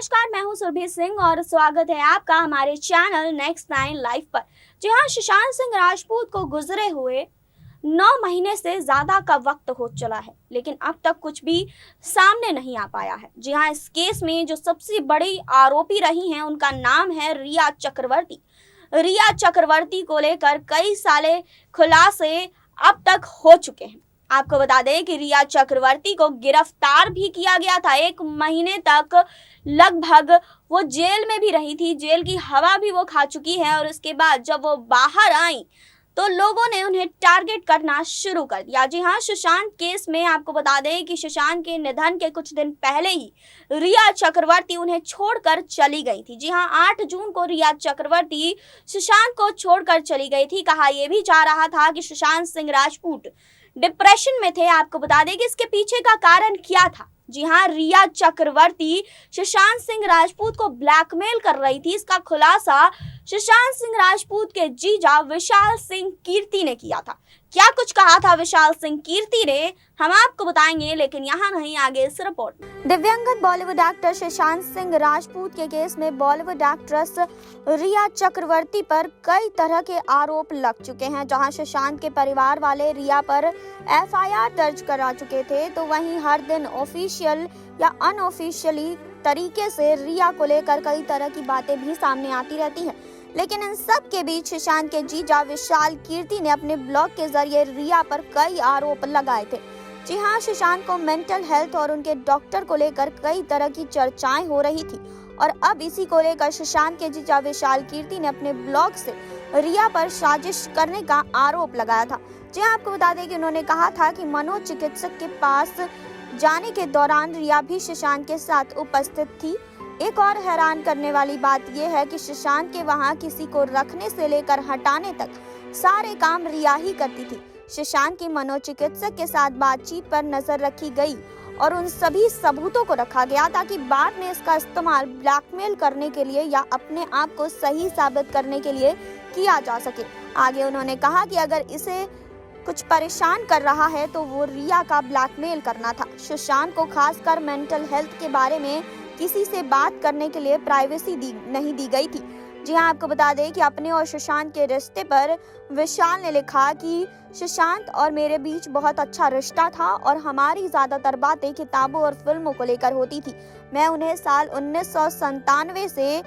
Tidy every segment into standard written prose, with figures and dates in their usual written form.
नमस्कार, मैं हूं सुरभि सिंह और स्वागत है आपका हमारे चैनल नेक्स्ट 9 लाइव पर। जी हां, सुशांत सिंह राजपूत को गुजरे हुए 9 महीने से ज्यादा का वक्त हो चला है, लेकिन अब तक कुछ भी सामने नहीं आ पाया है। जी हां, इस केस में जो सबसे बड़ी आरोपी रही हैं उनका नाम है रिया चक्रवर्ती। रिया चक्रवर्ती को लेकर कई सारे खुलासे अब तक हो चुके हैं। आपको बता दें कि रिया चक्रवर्ती को गिरफ्तार भी किया गया था। 1 महीने तक लगभग वो जेल में भी रही थी, जेल की हवा भी वो खा चुकी है और उसके बाद जब वो बाहर आई तो लोगों ने उन्हें टारगेट करना शुरू कर दिया। जी हाँ, सुशांत केस में आपको बता दें कि सुशांत के निधन के कुछ दिन पहले ही रिया चक्रवर्ती उन्हें छोड़कर चली गई थी। जी हाँ, 8 जून को रिया चक्रवर्ती सुशांत को छोड़कर चली गई थी। कहा यह भी जा रहा था कि सुशांत सिंह राजपूत डिप्रेशन में थे। आपको बता दें कि इसके पीछे का कारण क्या था। जी हाँ, रिया चक्रवर्ती सुशांत सिंह राजपूत को ब्लैकमेल कर रही थी। इसका खुलासा सुशांत सिंह राजपूत के जीजा विशाल सिंह कीर्ति ने किया था। क्या कुछ कहा था विशाल सिंह कीर्ति ने, हम आपको बताएंगे, लेकिन यहाँ नहीं, आगे इस रिपोर्ट में। दिव्यांगत बॉलीवुड एक्टर सुशांत सिंह राजपूत के केस में बॉलीवुड एक्ट्रेस रिया चक्रवर्ती पर कई तरह के आरोप लग चुके हैं। जहां सुशांत के परिवार वाले रिया पर FIR दर्ज करा चुके थे, तो वहीं हर दिन ऑफिशियल या अनऑफिशियली तरीके से रिया को लेकर कई तरह की बातें भी सामने आती रहती हैं। लेकिन इन सब के बीच सुशांत के जीजा विशाल कीर्ति ने अपने ब्लॉग के जरिए रिया पर कई आरोप लगाए थे। जी हाँ, सुशांत को मेंटल हेल्थ और उनके डॉक्टर को लेकर कई तरह की चर्चाएं हो रही थी और अब इसी को लेकर सुशांत के जीजा विशाल कीर्ति ने अपने ब्लॉग से रिया पर साजिश करने का आरोप लगाया था। जी हाँ, आपको बता दें कि उन्होंने कहा था कि मनोचिकित्सक के पास जाने के दौरान रिया भी सुशांत के साथ उपस्थित थी। एक और हैरान करने वाली बात यह है कि सुशांत के वहां किसी को रखने से लेकर हटाने तक सारे काम रिया ही करती थी। सुशांत की मनोचिकित्सक के साथ बातचीत पर नजर रखी गई और उन सभी सबूतों को रखा गया ताकि बाद में इसका इस्तेमाल ब्लैकमेल करने के लिए या अपने आप को सही साबित करने के लिए किया जा सके। आगे उन्होंने कहा कि अगर इसे कुछ परेशान कर रहा है तो वो रिया का ब्लैकमेल करना था। सुशांत को खासकर मेंटल हेल्थ के बारे में किसी से बात करने के लिए प्राइवेसी नहीं दी गई थी। जी हाँ, आपको बता दें कि अपने और सुशांत के रिश्ते पर विशाल ने लिखा कि सुशांत और मेरे बीच बहुत अच्छा रिश्ता था और हमारी ज्यादातर बातें किताबों और फिल्मों को लेकर होती थी। मैं उन्हें साल 1997 से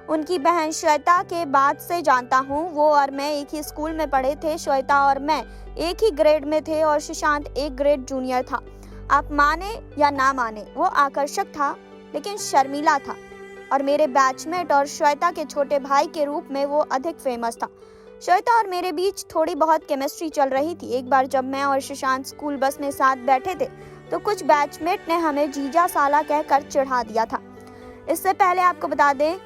उनकी बहन श्वेता के बाद से जानता हूँ। वो और मैं एक ही स्कूल में पढ़े थे। श्वेता और मैं एक ही ग्रेड में थे और सुशांत एक ग्रेड जूनियर था। आप माने या ना माने, वो आकर्षक था लेकिन शर्मीला था और मेरे बैचमेट और श्वेता के छोटे भाई के रूप में वो अधिक फेमस था। श्वेता और मेरे बीच थोड़ी बहुत केमिस्ट्री चल रही थी। एक बार जब मैं और सुशांत स्कूल बस में साथ बैठे थे तो कुछ बैचमेट ने हमें जीजा साला कहकर चिढ़ा दिया था। इससे पहले आपको बता दें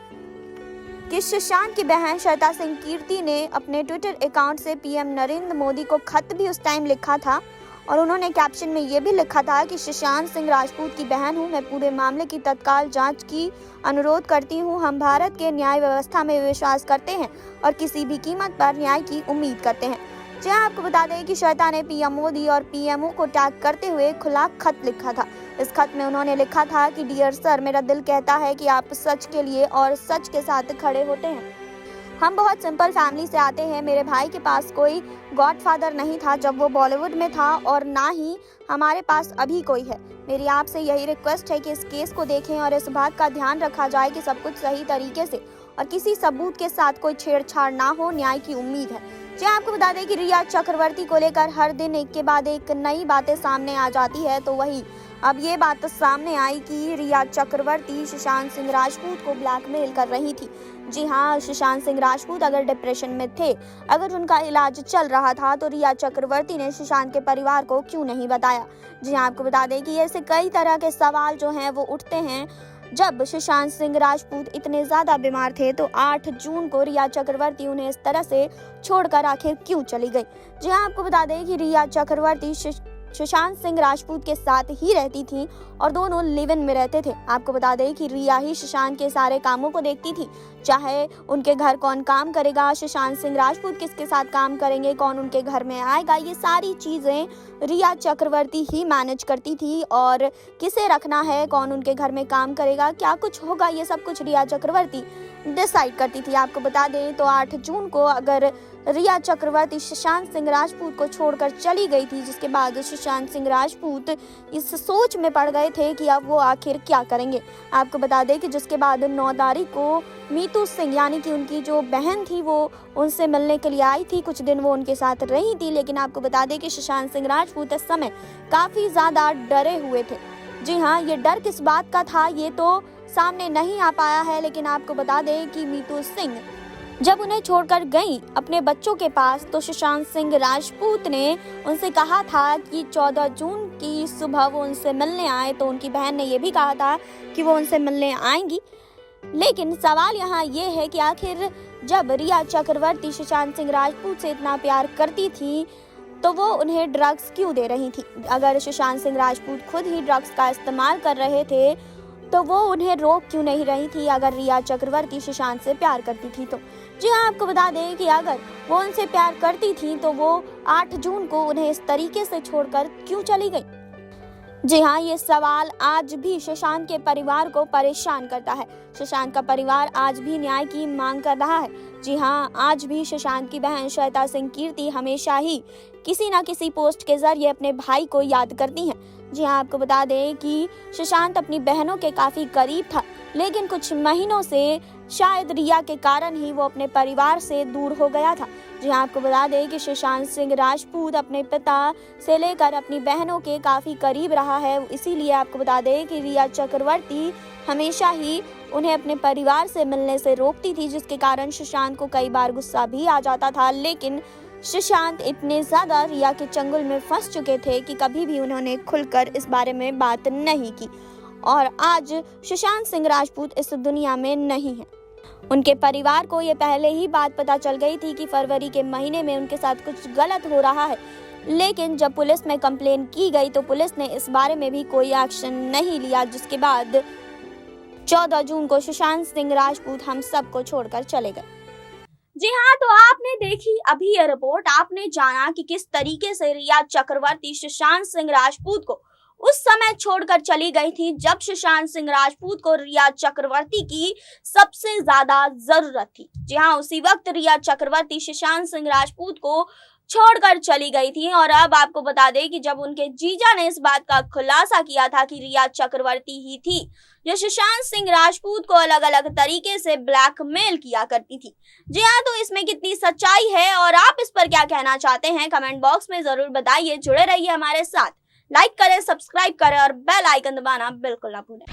कि सुशांत की बहन श्वेता सिंह कीर्ति ने अपने ट्विटर अकाउंट से PM नरेंद्र मोदी को खत भी उस टाइम लिखा था और उन्होंने कैप्शन में ये भी लिखा था कि सुशांत सिंह राजपूत की बहन हूँ, मैं पूरे मामले की तत्काल जांच की अनुरोध करती हूँ। हम भारत के न्याय व्यवस्था में विश्वास करते हैं और किसी भी कीमत पर न्याय की उम्मीद करते हैं। जी हाँ, आपको बता दें कि श्वेता ने PM मोदी और PMO को टैग करते हुए खुला खत लिखा था। इस खत में उन्होंने लिखा था कि डियर सर, मेरा दिल कहता है कि आप सच के लिए और सच के साथ खड़े होते हैं। हम बहुत सिंपल फैमिली से आते हैं। मेरे भाई के पास कोई गॉडफादर नहीं था जब वो बॉलीवुड में था और ना ही हमारे पास अभी कोई है। मेरी आपसे यही रिक्वेस्ट है कि इस केस को देखें और इस बात का ध्यान रखा जाए कि सब कुछ सही तरीके से और किसी सबूत के साथ कोई छेड़छाड़ ना हो। न्याय की उम्मीद है। जी आपको बता दें कि रिया चक्रवर्ती को लेकर हर दिन एक के बाद एक नई बातें सामने आ जाती है, तो वही अब ये बात सामने आई कि रिया चक्रवर्ती सुशांत सिंह राजपूत को ब्लैकमेल कर रही थी। जी हाँ, सुशांत सिंह राजपूत अगर डिप्रेशन में थे, अगर उनका इलाज चल रहा था, तो रिया चक्रवर्ती ने सुशांत के परिवार को क्यों नहीं बताया। जी हाँ, आपको बता दें कि ऐसे कई तरह के सवाल जो हैं वो उठते हैं। जब सुशांत सिंह राजपूत इतने ज्यादा बीमार थे तो 8 जून को रिया चक्रवर्ती उन्हें इस तरह से छोड़कर आखिर क्यों चली गई। जी हाँ, आपको बता दें कि रिया चक्रवर्ती सुशांत सिंह राजपूत के साथ ही रहती थी और दोनों लिव इन में रहते थे। आपको बता दें कि रिया ही सुशांत के सारे कामों को देखती थी, चाहे उनके घर कौन काम करेगा, सुशांत सिंह राजपूत किसके साथ काम करेंगे, कौन उनके घर में आएगा, ये सारी चीज़ें रिया चक्रवर्ती ही मैनेज करती थी। और किसे रखना है, कौन उनके घर में काम करेगा, क्या कुछ होगा, ये सब कुछ रिया चक्रवर्ती डिसाइड करती थी। आपको बता दें तो 8 जून को अगर रिया चक्रवर्ती सुशांत सिंह राजपूत को छोड़कर चली गई थी, जिसके बाद सुशांत सिंह राजपूत इस सोच में पड़ गए थे कि अब वो आखिर क्या करेंगे। आपको बता दें कि जिसके बाद 9 तारीख को मीतू सिंह यानी कि उनकी जो बहन थी वो उनसे मिलने के लिए आई थी। कुछ दिन वो उनके साथ रही थी, लेकिन आपको बता दें कि सुशांत सिंह राजपूत इस समय काफ़ी ज़्यादा डरे हुए थे। जी हाँ, ये डर किस बात का था ये तो सामने नहीं आ पाया है, लेकिन आपको बता दें कि मीतू सिंह जब उन्हें छोड़कर गई अपने बच्चों के पास, तो सुशांत सिंह राजपूत ने उनसे कहा था कि 14 जून की सुबह वो उनसे मिलने आए। तो उनकी बहन ने ये भी कहा था कि वो उनसे मिलने आएंगी। लेकिन सवाल यहाँ ये है कि आखिर जब रिया चक्रवर्ती सुशांत सिंह राजपूत से इतना प्यार करती थी तो वो उन्हें ड्रग्स क्यों दे रही थी? अगर सुशांत सिंह राजपूत खुद ही ड्रग्स का इस्तेमाल कर रहे थे तो वो उन्हें रोक क्यों नहीं रही थी? अगर रिया चक्रवर्ती सुशांत से प्यार करती थी तो जी हाँ, आपको बता दें कि अगर वो उनसे प्यार करती थी तो वो 8 जून को उन्हें इस तरीके से छोड़कर क्यों चली गई? जी हाँ, ये सवाल आज भी सुशांत के परिवार को परेशान करता है। सुशांत का परिवार आज भी न्याय की मांग कर रहा है। जी हाँ, आज भी सुशांत की बहन श्वेता सिंह कीर्ति हमेशा ही किसी न किसी पोस्ट के जरिए अपने भाई को याद करती हैं। जी हाँ, आपको बता दें कि सुशांत अपनी बहनों के काफ़ी करीब था, लेकिन कुछ महीनों से शायद रिया के कारण ही वो अपने परिवार से दूर हो गया था। जी हाँ, आपको बता दें कि सुशांत सिंह राजपूत अपने पिता से लेकर अपनी बहनों के काफ़ी करीब रहा है। इसीलिए आपको बता दें कि रिया चक्रवर्ती हमेशा ही उन्हें अपने परिवार से मिलने से रोकती थी, जिसके कारण सुशांत को कई बार गुस्सा भी आ जाता था। लेकिन सुशांत इतने ज़्यादा रिया के चंगुल में फंस चुके थे कि कभी भी उन्होंने खुलकर इस बारे में बात नहीं की। और आज सुशांत सिंह राजपूत इस दुनिया में नहीं है। उनके परिवार को ये पहले ही बात पता चल गई थी कि फरवरी के महीने में उनके साथ कुछ गलत हो रहा है, लेकिन जब पुलिस में कंप्लेन की गई तो पुलिस ने इस बारे में भी कोई एक्शन नहीं लिया, जिसके बाद 14 जून को सुशांत सिंह राजपूत हम सबको छोड़कर चले गए। जी हाँ, तो आपने देखी अभी ये रिपोर्ट, आपने जाना कि किस तरीके से रिया चक्रवर्ती सुशांत सिंह राजपूत को उस समय छोड़कर चली गई थी जब सुशांत सिंह राजपूत को रिया चक्रवर्ती की सबसे ज्यादा जरूरत थी। जी हाँ, उसी वक्त रिया चक्रवर्ती सुशांत सिंह राजपूत को छोड़कर चली गई थी। और अब आपको बता दें कि जब उनके जीजा ने इस बात का खुलासा किया था कि रिया चक्रवर्ती ही थी जो सुशांत सिंह राजपूत को अलग अलग तरीके से ब्लैकमेल किया करती थी। जी हाँ, तो इसमें कितनी सच्चाई है और आप इस पर क्या कहना चाहते हैं, कमेंट बॉक्स में जरूर बताइए। जुड़े रहिए हमारे साथ, लाइक करें, सब्सक्राइब करें और बेल आइकन दबाना बिल्कुल ना भूलें।